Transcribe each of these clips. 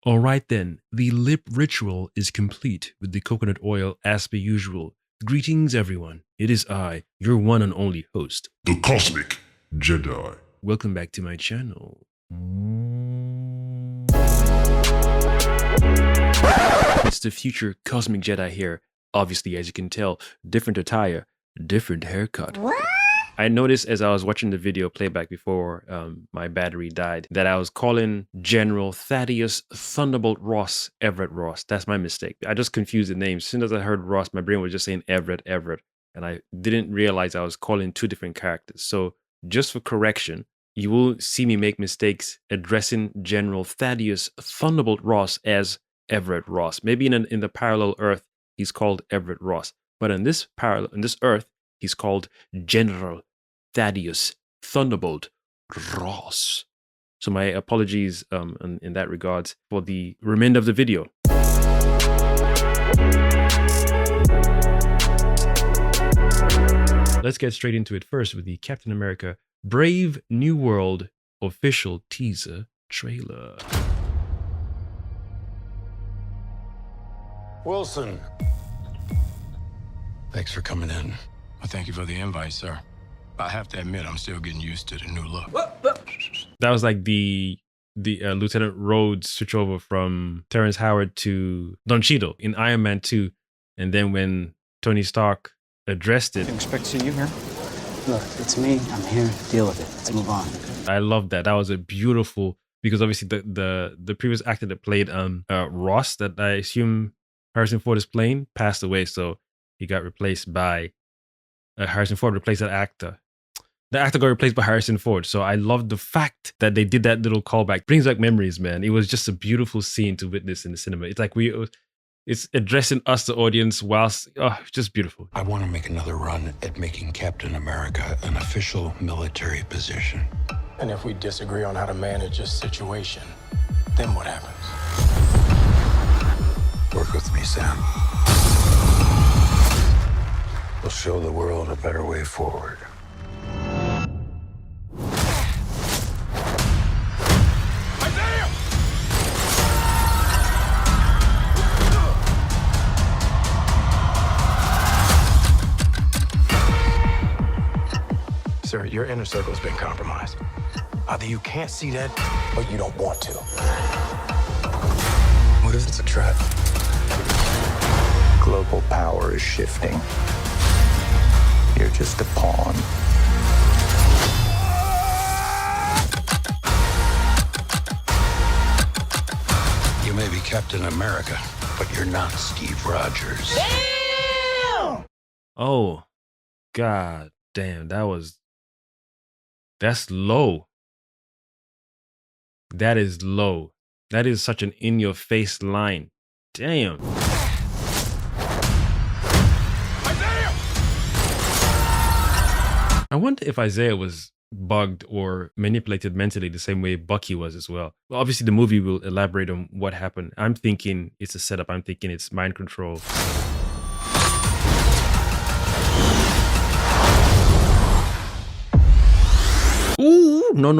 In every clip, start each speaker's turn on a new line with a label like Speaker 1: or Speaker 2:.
Speaker 1: Alright then, the lip ritual is complete with the coconut oil as per usual. Greetings everyone, it is I, your one and only host,
Speaker 2: The Cosmic Jedi.
Speaker 1: Welcome back to my channel. It's the future Cosmic Jedi here. Obviously, as you can tell, different attire, different haircut.
Speaker 3: What?
Speaker 1: I noticed as I was watching the video playback before my battery died that I was calling General Thaddeus Thunderbolt Ross Everett Ross. That's my mistake. I just confused the names. As soon as I heard Ross, my brain was just saying Everett. And I didn't realize I was calling two different characters. So just for correction, you will see me make mistakes addressing General Thaddeus Thunderbolt Ross as Everett Ross. Maybe in the parallel Earth, he's called Everett Ross. But in this Earth, he's called General Thaddeus Thunderbolt Ross. So my apologies in that regards for the remainder of the video. Let's get straight into it first with the Captain America Brave New World official teaser trailer.
Speaker 4: Wilson. Thanks for coming in.
Speaker 5: Well, thank you for the invite, sir. I have to admit, I'm still getting used to the new look.
Speaker 1: That was like the Lieutenant Rhodes switch over from Terrence Howard to Don Cheadle in Iron Man 2. And then when Tony Stark addressed it.
Speaker 6: Didn't expect to see you here. Look, it's me. I'm here. Deal with it. Let's move on.
Speaker 1: I love that. That was a beautiful, because obviously the previous actor that played Ross, that I assume Harrison Ford is playing, passed away. So he got replaced by Harrison Ford replaced that actor. The actor got replaced by Harrison Ford. So I love the fact that they did that little callback. Brings back memories, man. It was just a beautiful scene to witness in the cinema. It's like it's addressing us, the audience, whilst, just beautiful.
Speaker 4: I want to make another run at making Captain America an official military position.
Speaker 5: And if we disagree on how to manage this situation, then what happens?
Speaker 4: Work with me, Sam. We'll show the world a better way forward.
Speaker 5: Sir, your inner circle's been compromised. Either you can't see that, or you don't want to.
Speaker 4: What if it's a trap?
Speaker 7: Global power is shifting. You're just a pawn.
Speaker 4: You may be Captain America, but you're not Steve Rogers.
Speaker 1: Oh, God damn. That's low. That is low. That is such an in-your-face line. Damn. I wonder if Isaiah was bugged or manipulated mentally the same way Bucky was as well. Well, obviously the movie will elaborate on what happened. I'm thinking it's a setup. I'm thinking it's mind control. Ooh, no.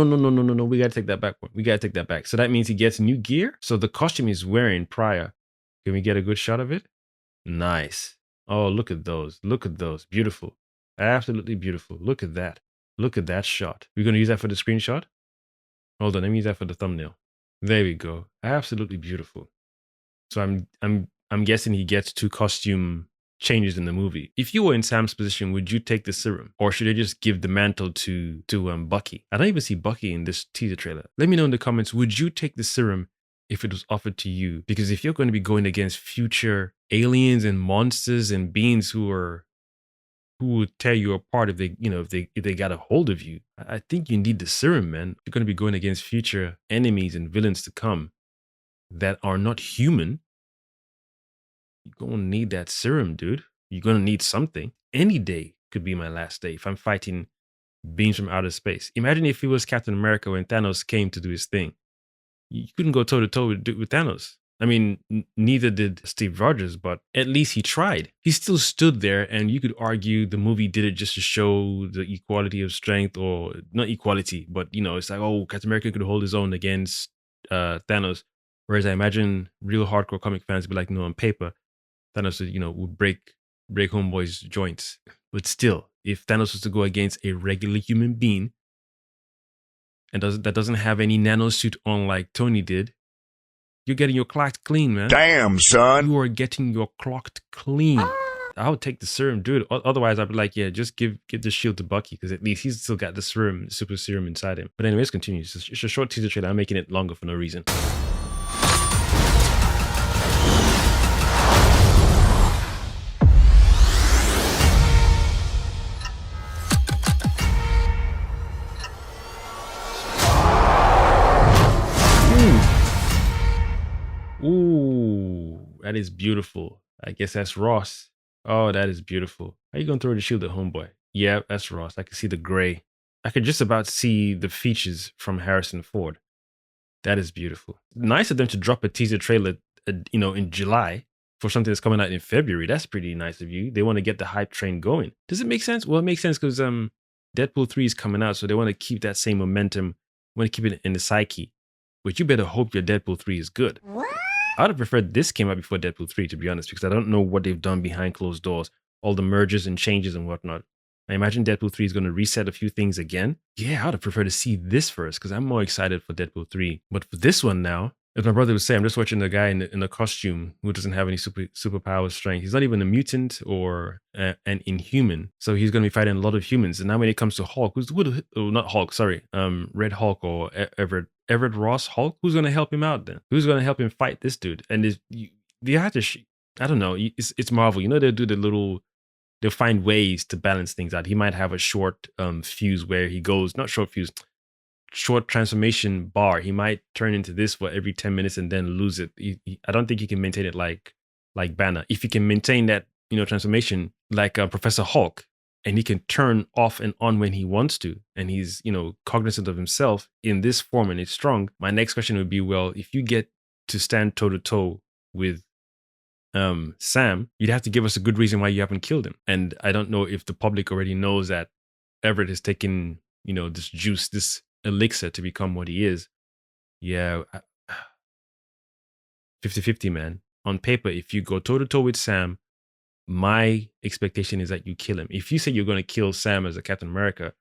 Speaker 1: We gotta take that back. We gotta take that back. So that means he gets new gear. So the costume he's wearing prior. Can we get a good shot of it? Nice. Oh, look at those. Look at those. Beautiful. Absolutely beautiful. Look at that. Look at that shot. We're gonna use that for the screenshot. Hold on, let me use that for the thumbnail. There we go. Absolutely beautiful. So I'm guessing he gets two costume changes in the movie. If you were in Sam's position, would you take the serum, or should I just give the mantle to Bucky? I don't even see Bucky in this teaser trailer. Let me know in the comments, would you take the serum if it was offered to you? Because if you're going to be going against future aliens and monsters and beings who would tear you apart if they got a hold of you, I think you need the serum, man. You're going to be going against future enemies and villains to come that are not human. You're going to need that serum, dude. You're going to need something. Any day could be my last day if I'm fighting beings from outer space. Imagine if it was Captain America when Thanos came to do his thing. You couldn't go toe-to-toe with Thanos. I mean, neither did Steve Rogers, but at least he tried. He still stood there, and you could argue the movie did it just to show the equality of strength, or not equality, but, it's like, oh, Captain America could hold his own against Thanos. Whereas I imagine real hardcore comic fans would be like, no, on paper, Thanos would, would break Homeboy's joints. But still, if Thanos was to go against a regular human being and that doesn't have any nanosuit on like Tony did, you're getting your clocked clean, man.
Speaker 2: Damn, son.
Speaker 1: You are getting your clocked clean. I would take the serum, dude. Otherwise, I'd be like, yeah, just give the shield to Bucky, because at least he's still got the serum, super serum inside him. But anyways, continue. It's a short teaser trailer. I'm making it longer for no reason. Ooh, that is beautiful. I guess that's Ross. Oh, that is beautiful. How you gonna throw the shield at Homeboy? Yeah, that's Ross. I can see the gray. I could just about see the features from Harrison Ford. That is beautiful. Nice of them to drop a teaser trailer, in July for something that's coming out in February. That's pretty nice of you. They want to get the hype train going. Does it make sense? Well, it makes sense because Deadpool 3 is coming out, so they want to keep that same momentum. Want to keep it in the psyche. But you better hope your Deadpool 3 is good. What? I would have preferred this came out before Deadpool 3, to be honest, because I don't know what they've done behind closed doors, all the mergers and changes and whatnot. I imagine Deadpool 3 is going to reset a few things again. Yeah, I would have preferred to see this first, because I'm more excited for Deadpool 3. But for this one now, as my brother would say, I'm just watching the guy in a costume who doesn't have any superpower strength. He's not even a mutant or an inhuman. So he's going to be fighting a lot of humans. And now when it comes to Hulk, not Hulk, sorry, Red Hulk or Everett Ross Hulk, who's going to help him out then? Who's going to help him fight this dude? And they have to, I don't know, it's Marvel. They'll do they'll find ways to balance things out. He might have a short fuse where he goes, not short fuse, short transformation bar. He might turn into this for every 10 minutes and then lose it. I don't think he can maintain it like Banner. If he can maintain that, transformation like Professor Hulk, and he can turn off and on when he wants to, and he's, cognizant of himself in this form and it's strong. My next question would be, well, if you get to stand toe to toe with Sam, you'd have to give us a good reason why you haven't killed him. And I don't know if the public already knows that Everett has taken, this juice, this elixir to become what he is. Yeah, 50-50, man. On paper, if you go toe to toe with Sam, my expectation is that you kill him. If you say you're going to kill Sam as a Captain America,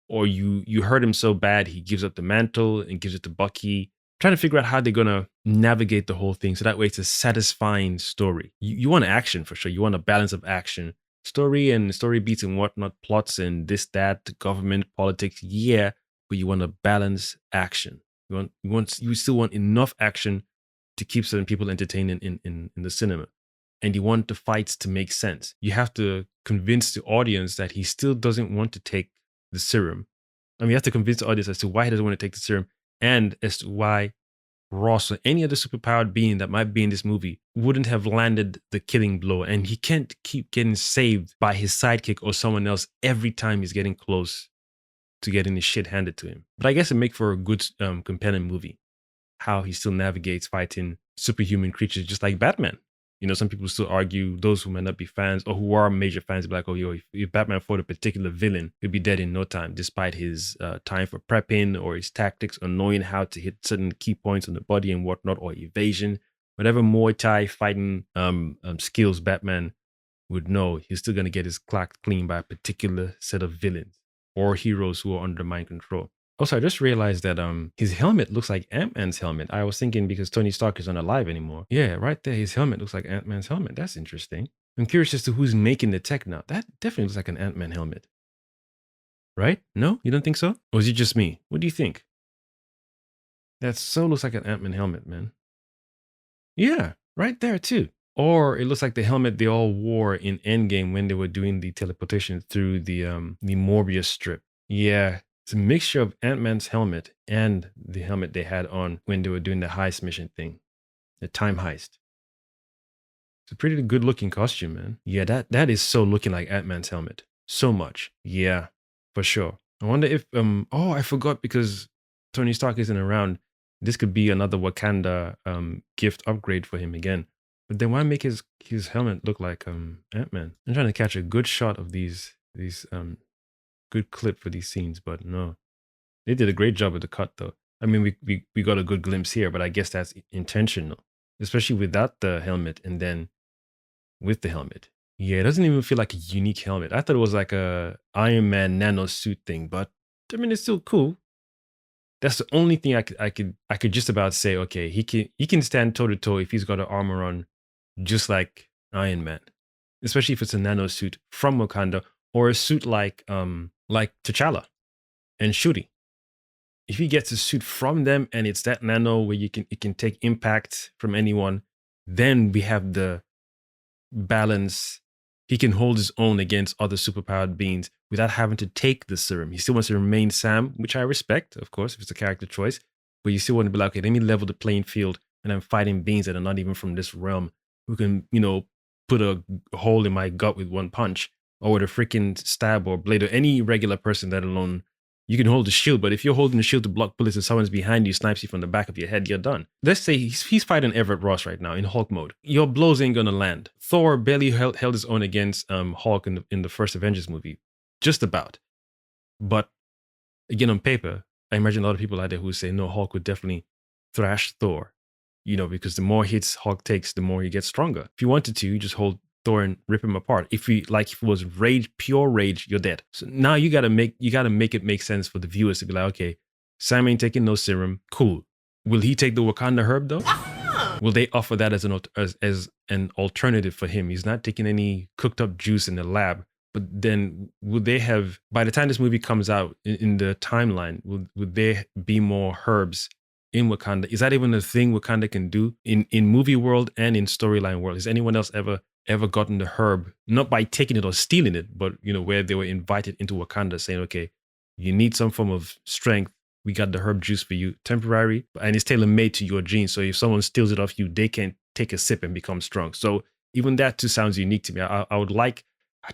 Speaker 1: or you hurt him so bad he gives up the mantle and gives it to Bucky, trying to figure out how they're going to navigate the whole thing so that way it's a satisfying story. You want action for sure. You want a balance of action, story and story beats and whatnot, plots and this, that, government, politics. Yeah, but you want a balanced action. You still want enough action to keep certain people entertained in the cinema. And you want the fights to make sense. You have to convince the audience that he still doesn't want to take the serum. I mean, you have to convince the audience as to why he doesn't want to take the serum, and as to why Ross or any other superpowered being that might be in this movie wouldn't have landed the killing blow. And he can't keep getting saved by his sidekick or someone else every time he's getting close to getting his shit handed to him. But I guess it make for a good compelling movie, how he still navigates fighting superhuman creatures just like Batman. Some people still argue, those who might not be fans or who are major fans, be like, oh, if Batman fought a particular villain, he'd be dead in no time, despite his time for prepping or his tactics or knowing how to hit certain key points on the body and whatnot, or evasion. Whatever Muay Thai fighting skills Batman would know, he's still going to get his clock clean by a particular set of villains or heroes who are under mind control. Also, I just realized that his helmet looks like Ant-Man's helmet. I was thinking because Tony Stark isn't alive anymore. Yeah, right there, his helmet looks like Ant-Man's helmet. That's interesting. I'm curious as to who's making the tech now. That definitely looks like an Ant-Man helmet. Right? No? You don't think so? Or is it just me? What do you think? That so looks like an Ant-Man helmet, man. Yeah, right there too. Or it looks like the helmet they all wore in Endgame when they were doing the teleportation through the Morbius strip. Yeah. It's a mixture of Ant-Man's helmet and the helmet they had on when they were doing the heist mission thing, the time heist. It's a pretty good looking costume, man. Yeah, that is so looking like Ant-Man's helmet. So much. Yeah, for sure. I wonder if, I forgot because Tony Stark isn't around. This could be another Wakanda gift upgrade for him again. But then why make his helmet look like Ant-Man? I'm trying to catch a good shot of these good clip for these scenes, but no. They did a great job with the cut though. I mean, we got a good glimpse here, but I guess that's intentional, especially without the helmet and then with the helmet. Yeah, it doesn't even feel like a unique helmet. I thought it was like a Iron Man nano suit thing, but I mean, it's still cool. That's the only thing I could just about say. Okay, he can stand toe to toe if he's got an armor on, just like Iron Man, especially if it's a nano suit from Wakanda or a suit like T'Challa and Shuri. If he gets a suit from them and it's that nano where it can take impact from anyone, then we have the balance. He can hold his own against other superpowered beings without having to take the serum. He still wants to remain Sam, which I respect, of course, if it's a character choice. But you still want to be like, okay, let me level the playing field, and I'm fighting beings that are not even from this realm, who can, put a hole in my gut with one punch, or with a freaking stab or blade, or any regular person, that alone. You can hold the shield, but if you're holding the shield to block bullets and someone's behind you, snipes you from the back of your head, you're done. Let's say he's fighting Everett Ross right now in Hulk mode. Your blows ain't gonna land. Thor barely held his own against Hulk in the first Avengers movie. Just about. But again, on paper, I imagine a lot of people out there who say, no, Hulk would definitely thrash Thor. Because the more hits Hulk takes, the more he gets stronger. If you wanted to, you just hold Thor and rip him apart. If it was rage, pure rage, you're dead. So now you gotta make it make sense for the viewers to be like, okay, Sam ain't taking no serum. Cool. Will he take the Wakanda herb though? Will they offer that as an alternative for him? He's not taking any cooked up juice in the lab. But then would they have, by the time this movie comes out in the timeline, would there be more herbs in Wakanda? Is that even a thing Wakanda can do in movie world and in storyline world? Has anyone else ever gotten the herb, not by taking it or stealing it, but where they were invited into Wakanda saying, okay, you need some form of strength, we got the herb juice for you, temporary, and it's tailor-made to your genes, so if someone steals it off you, they can take a sip and become strong. So even that too sounds unique to me. I would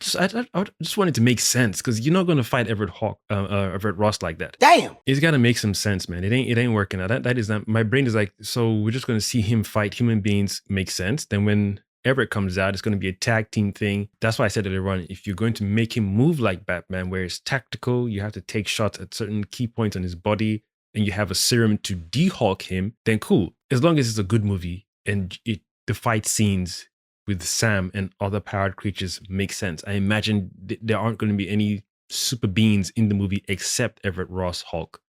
Speaker 1: just want it to make sense, because you're not going to fight Everett Ross like that.
Speaker 6: Damn!
Speaker 1: It's got to make some sense, man. It ain't working out. That is not, my brain is like, so we're just going to see him fight human beings, makes sense. Then when Everett comes out, it's going to be a tag team thing. That's why I said earlier on, if you're going to make him move like Batman, where it's tactical, you have to take shots at certain key points on his body, and you have a serum to de-Hulk him, then cool. As long as it's a good movie and the fight scenes with Sam and other powered creatures make sense. I imagine there aren't going to be any super beings in the movie except Everett Ross Hulk.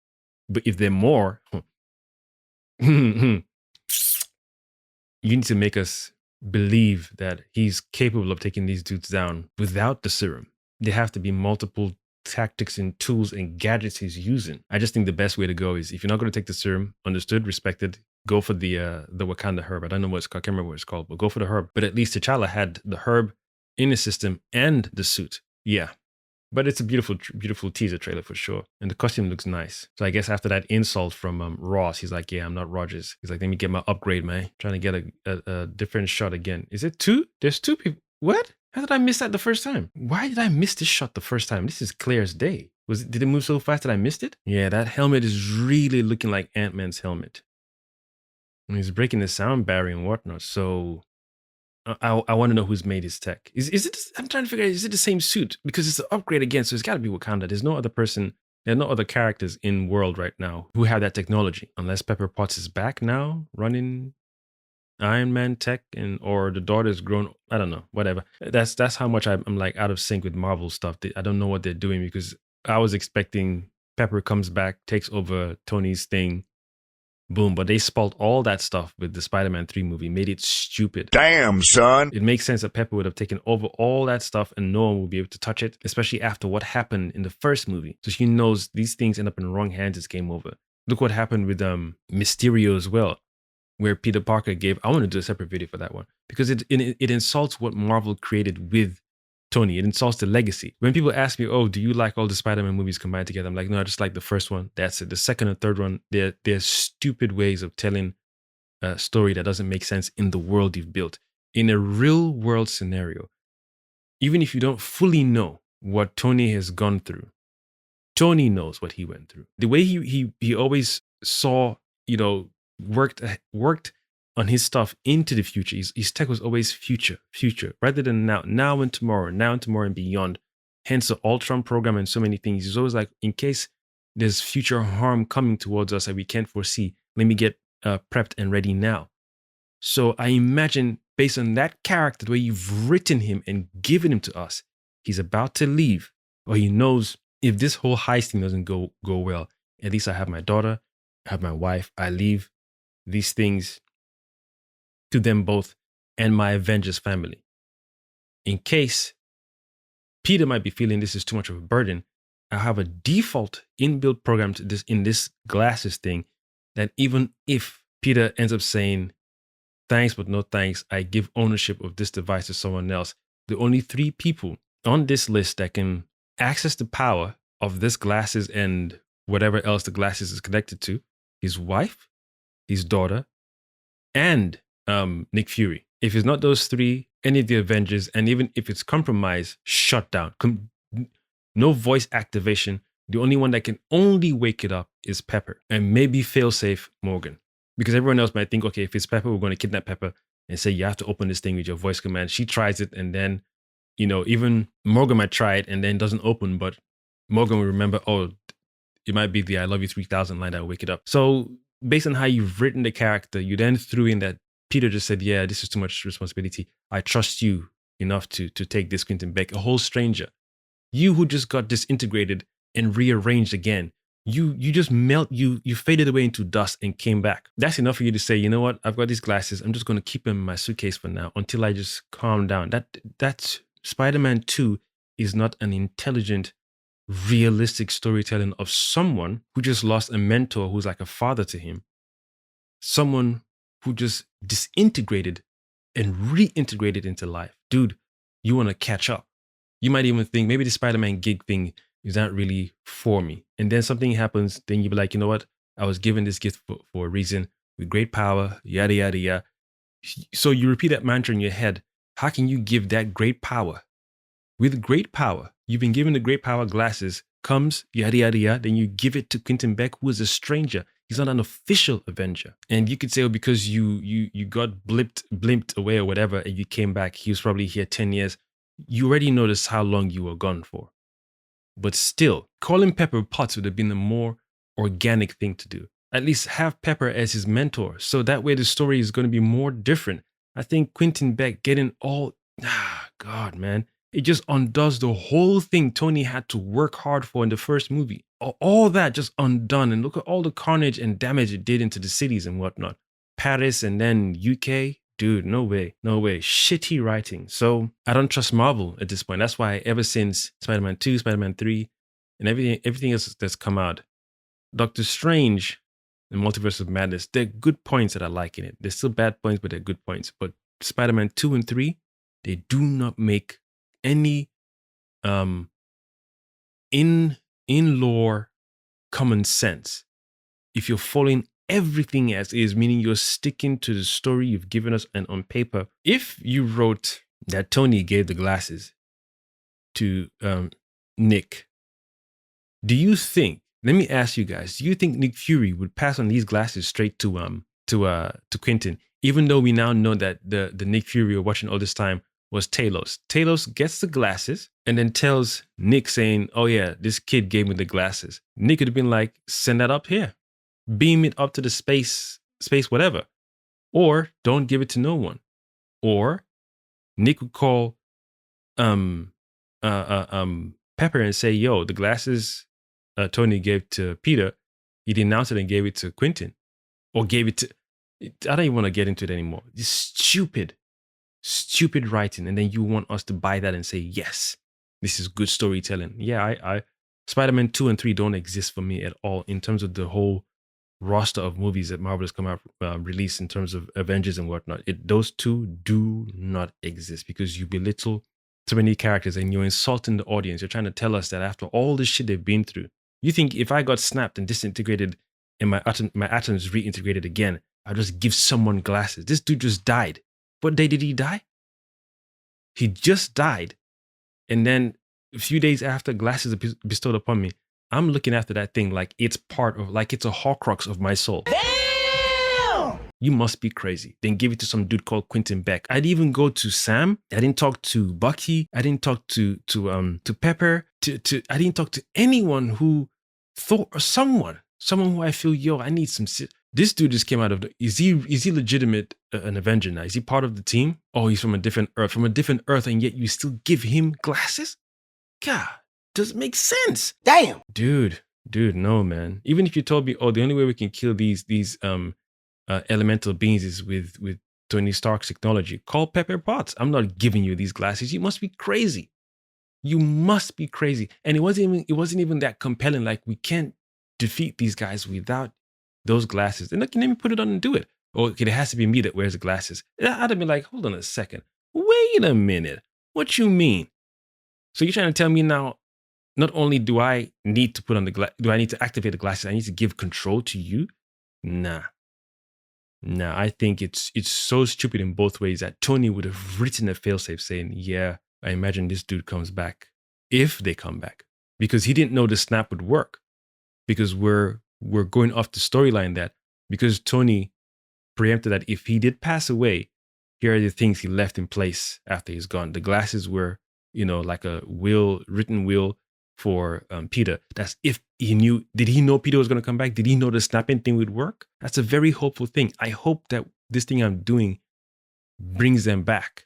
Speaker 1: But if there are more, you need to make us believe that he's capable of taking these dudes down without the serum. There have to be multiple tactics and tools and gadgets he's using. I just think the best way to go is, if you're not going to take the serum, understood, respected, go for the Wakanda herb. I don't know what it's called. I can't remember what it's called, but go for the herb. But at least T'Challa had the herb in his system and the suit. Yeah. But it's a beautiful, beautiful teaser trailer for sure. And the costume looks nice. So I guess after that insult from Ross, he's like, yeah, I'm not Rogers. He's like, let me get my upgrade, man. Trying to get a different shot again. Is it two? There's two people. What? How did I miss that the first time? Why did I miss this shot the first time? This is clear as day. Did it move so fast that I missed it? Yeah, that helmet is really looking like Ant-Man's helmet. And he's breaking the sound barrier and whatnot. So I want to know who's made his tech. Is it? I'm trying to figure out, is it the same suit? Because it's an upgrade again, so it's got to be Wakanda. There's no other person, there are no other characters in world right now who have that technology. Unless Pepper Potts is back now, running Iron Man tech, or the daughter's grown. I don't know, whatever. That's how much I'm like out of sync with Marvel stuff. I don't know what they're doing, because I was expecting Pepper comes back, takes over Tony's thing, boom. But they spoiled all that stuff with the Spider-Man 3 movie, made it stupid.
Speaker 2: Damn, son.
Speaker 1: It makes sense that Pepper would have taken over all that stuff and no one would be able to touch it, especially after what happened in the first movie. So she knows these things end up in the wrong hands, it's game over. Look what happened with Mysterio as well, where Peter Parker gave, I want to do a separate video for that one, because it insults what Marvel created with Tony. It insults the legacy. When people ask me, oh, do you like all the Spider-Man movies combined together? I'm like, no, I just like the first one. That's it. The second and third one, they're stupid ways of telling a story that doesn't make sense in the world you've built. In a real world scenario, even if you don't fully know what Tony has gone through, Tony knows what he went through. The way he always saw, worked on his stuff into the future. His tech was always future, rather than now and tomorrow and beyond. Hence the Ultron program and so many things. He's always like, in case there's future harm coming towards us that we can't foresee. Let me get prepped and ready now. So I imagine, based on that character, the way you've written him and given him to us, he's about to leave, or he knows if this whole heist thing doesn't go well, at least I have my daughter, I have my wife, I leave these things to them both and my Avengers family. In case Peter might be feeling this is too much of a burden, I have a default inbuilt program to this in this glasses thing that even if Peter ends up saying, thanks, but no thanks, I give ownership of this device to someone else, the only 3 people on this list that can access the power of this glasses and whatever else the glasses is connected to, his wife, his daughter, and Nick Fury. If it's not those 3, any of the Avengers, and even if it's compromised, shut down. No voice activation. The only one that can only wake it up is Pepper, and maybe failsafe Morgan. Because everyone else might think, okay, if it's Pepper, we're going to kidnap Pepper and say, you have to open this thing with your voice command. She tries it, and then, even Morgan might try it and then doesn't open, but Morgan will remember, oh, it might be the I love you 3000 line that will wake it up. So based on how you've written the character, you then threw in that Peter just said, yeah, this is too much responsibility. I trust you enough to take this Quentin Beck, a whole stranger. You who just got disintegrated and rearranged again. You just you faded away into dust and came back. That's enough for you to say, you know what? I've got these glasses. I'm just going to keep them in my suitcase for now until I just calm down. That's Spider-Man 2 is not an intelligent, realistic storytelling of someone who just lost a mentor who's like a father to him. Someone who just disintegrated and reintegrated into life. Dude, you want to catch up. You might even think maybe the Spider-Man gig thing is not really for me. And then something happens, then you be like, you know what? I was given this gift for a reason, with great power, yada, yada, yada. So you repeat that mantra in your head. How can you give that great power? With great power, you've been given the great power glasses, comes yada, yada, yada, then you give it to Quentin Beck, who is a stranger. He's not an official Avenger. And you could say, oh, because you got blimped away or whatever, and you came back, he was probably here 10 years. You already noticed how long you were gone for. But still, calling Pepper Potts would have been a more organic thing to do. At least have Pepper as his mentor. So that way the story is going to be more different. I think Quentin Beck getting God, man. It just undoes the whole thing Tony had to work hard for in the first movie. All that just undone. And look at all the carnage and damage it did into the cities and whatnot. Paris and then UK. Dude, no way. Shitty writing. So I don't trust Marvel at this point. That's why ever since Spider-Man 2, Spider-Man 3, and everything else that's come out, Doctor Strange and Multiverse of Madness, they're good points that I like in it. They're still bad points, but they're good points. But Spider-Man 2 and 3, they do not make any in lore common sense. If you're following everything as is, meaning you're sticking to the story you've given us and on paper. If you wrote that Tony gave the glasses to Nick, do you think, let me ask you guys, do you think Nick Fury would pass on these glasses straight to Quentin, even though we now know that the Nick Fury we're watching all this time was Talos? Talos gets the glasses and then tells Nick saying, oh yeah, this kid gave me the glasses. Nick would have been like, send that up here. Beam it up to the space whatever. Or don't give it to no one. Or Nick would call Pepper and say, yo, the glasses Tony gave to Peter, he denounced it and gave it to Quentin. Or gave it to, I don't even want to get into it anymore. It's stupid writing. And then you want us to buy that and say, yes, this is good storytelling. Yeah, I Spider-Man 2 and 3 don't exist for me at all in terms of the whole roster of movies that Marvel has come out released in terms of Avengers and whatnot. Those two do not exist because you belittle so many characters and you're insulting the audience. You're trying to tell us that after all the shit they've been through, you think if I got snapped and disintegrated and my atoms reintegrated again, I'll just give someone glasses. This dude just died. What day did he die? He just died. And then a few days after, glasses are bestowed upon me. I'm looking after that thing like it's part of, like it's a Horcrux of my soul. Damn! You must be crazy. Then give it to some dude called Quentin Beck. I didn't even go to Sam. I didn't talk to Bucky. I didn't talk to Pepper. I didn't talk to anyone who Thor or someone who I feel, yo, I need some. This dude just came out of the. Is he legitimate an Avenger now? Is he part of the team? Oh, he's from a different Earth, and yet you still give him glasses? God, does it make sense?
Speaker 5: Damn.
Speaker 1: Dude, no, man. Even if you told me, oh, the only way we can kill these elemental beings is with Tony Stark's technology, call Pepper Potts. I'm not giving you these glasses. You must be crazy. You must be crazy. And it wasn't even that compelling. Like, we can't defeat these guys without those glasses. And look, let me put it on and do it. Or okay, it has to be me that wears the glasses. I'd have been like, hold on a second. Wait a minute. What you mean? So you're trying to tell me now, not only do I need to put on do I need to activate the glasses, I need to give control to you? Nah, I think it's so stupid in both ways that Tony would have written a failsafe saying, yeah, I imagine this dude comes back, if they come back, because he didn't know the snap would work. Because we're going off the storyline that because Tony preempted that if he did pass away, here are the things he left in place after he's gone. The glasses were, like a written will for Peter. That's if he knew. Did he know Peter was going to come back? Did he know the snapping thing would work? That's a very hopeful thing. I hope that this thing I'm doing brings them back.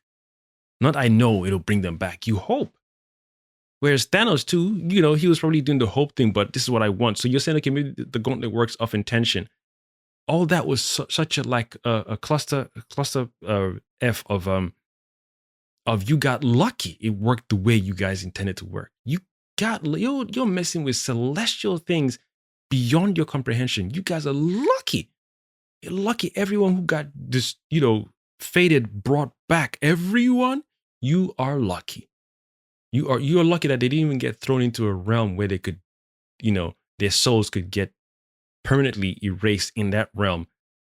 Speaker 1: Not I know it'll bring them back. You hope. Whereas Thanos too, he was probably doing the hope thing, but this is what I want. So you're saying, okay, maybe the gauntlet works off intention. All that was such a cluster F of you got lucky. It worked the way you guys intended to work. You're messing with celestial things beyond your comprehension. You guys are lucky. You're lucky. Everyone who got this, fated, brought back. Everyone, you are lucky. You're lucky that they didn't even get thrown into a realm where they could, their souls could get permanently erased in that realm.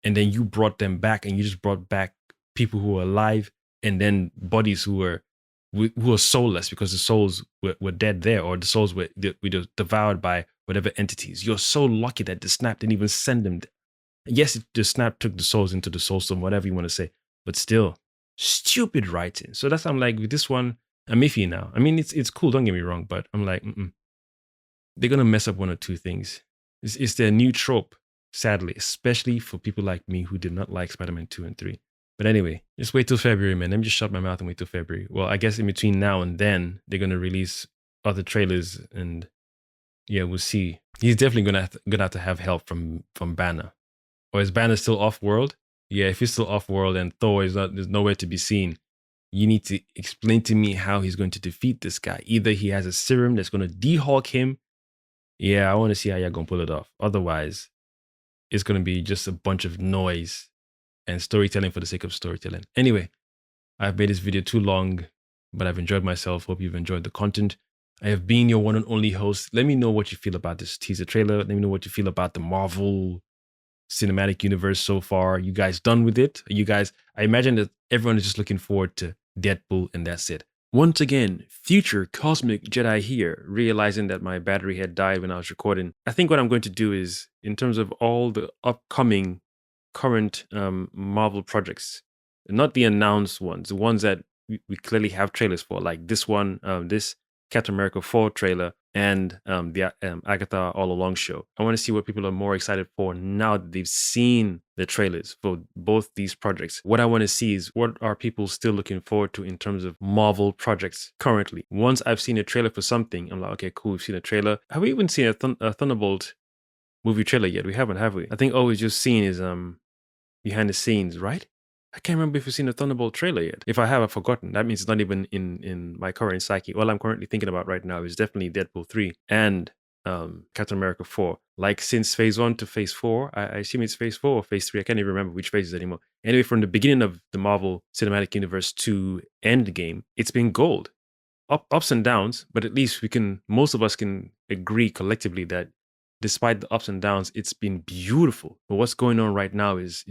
Speaker 1: And then you brought them back, and you just brought back people who are alive, and then bodies who are soulless because the souls were dead there, or the souls were devoured by whatever entities. You're so lucky that the snap didn't even send them. Yes, the snap took the souls into the soul stone, whatever you want to say, but still, stupid writing. So that's, I'm like, with this one, I'm iffy now. I mean, it's cool, don't get me wrong, but I'm like, they're going to mess up one or two things. It's their new trope, sadly, especially for people like me who did not like Spider-Man 2 and 3. But anyway, just wait till February, man. Let me just shut my mouth and wait till February. Well, I guess in between now and then, they're going to release other trailers, and yeah, we'll see. He's definitely going to have help from Banner. Or is Banner still off-world? Yeah, if he's still off-world and Thor there's nowhere to be seen, you need to explain to me how he's going to defeat this guy. Either he has a serum that's going to de-Hulk him. Yeah, I want to see how you're going to pull it off. Otherwise, it's going to be just a bunch of noise and storytelling for the sake of storytelling. Anyway, I've made this video too long, but I've enjoyed myself. Hope you've enjoyed the content. I have been your one and only host. Let me know what you feel about this teaser trailer. Let me know what you feel about the Marvel Cinematic Universe so far. You guys done with it? You guys, I imagine that everyone is just looking forward to Deadpool, and that's it. Once again, future Cosmic Jedi here, realizing that my battery had died when I was recording. I think what I'm going to do is, in terms of all the upcoming current Marvel projects, not the announced ones, the ones that we clearly have trailers for, like this one, this Captain America 4 trailer, and the Agatha All Along show. I want to see what people are more excited for now that they've seen the trailers for both these projects. What I want to see is, what are people still looking forward to in terms of Marvel projects currently? Once I've seen a trailer for something, I'm like, okay, cool, we've seen a trailer. Have we even seen a Thunderbolt movie trailer yet? We haven't, have we? I think all we've just seen is behind the scenes, right? I can't remember if we've seen a Thunderbolt trailer yet. If I have, I've forgotten. That means it's not even in my current psyche. All I'm currently thinking about right now is definitely Deadpool 3 and Captain America 4. Like, since phase 1 to phase 4, I assume it's phase 4 or phase 3. I can't even remember which phases anymore. Anyway, from the beginning of the Marvel Cinematic Universe to Endgame, it's been gold. Ups and downs, but at least most of us can agree collectively that despite the ups and downs, it's been beautiful. But what's going on right now is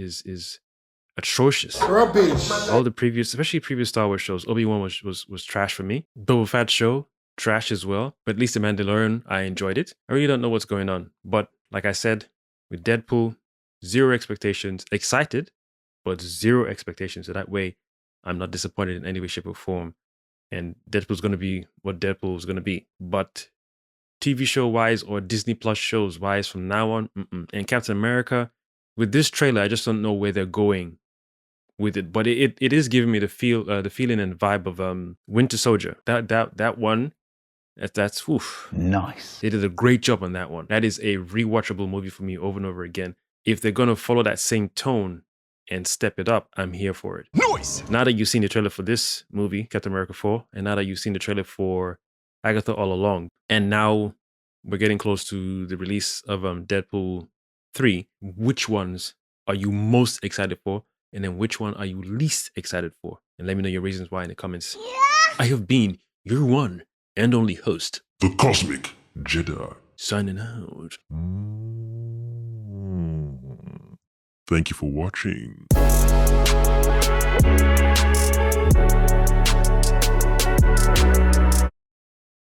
Speaker 1: atrocious.
Speaker 3: Rubbish.
Speaker 1: All the previous, especially previous Star Wars shows, Obi-Wan was trash for me. Boba Fett show, trash as well. But at least The Mandalorian, I enjoyed it. I really don't know what's going on. But like I said, with Deadpool, zero expectations. Excited, but zero expectations. So that way, I'm not disappointed in any way, shape, or form. And Deadpool's going to be what Deadpool's going to be. But TV show wise or Disney Plus shows wise from now on. And Captain America, with this trailer, I just don't know where they're going with it, but it is giving me the feeling and vibe of Winter Soldier. That one, that's oof.
Speaker 7: Nice.
Speaker 1: They did a great job on that one. That is a rewatchable movie for me over and over again. If they're gonna follow that same tone and step it up, I'm here for it.
Speaker 5: Noise!
Speaker 1: Now that you've seen the trailer for this movie, Captain America 4, and now that you've seen the trailer for Agatha All Along, and now we're getting close to the release of Deadpool 3, which ones are you most excited for? And then which one are you least excited for? And let me know your reasons why in the comments. I have been your one and only host,
Speaker 2: The Cosmic Jedi.
Speaker 1: signing out.
Speaker 2: Thank you for watching.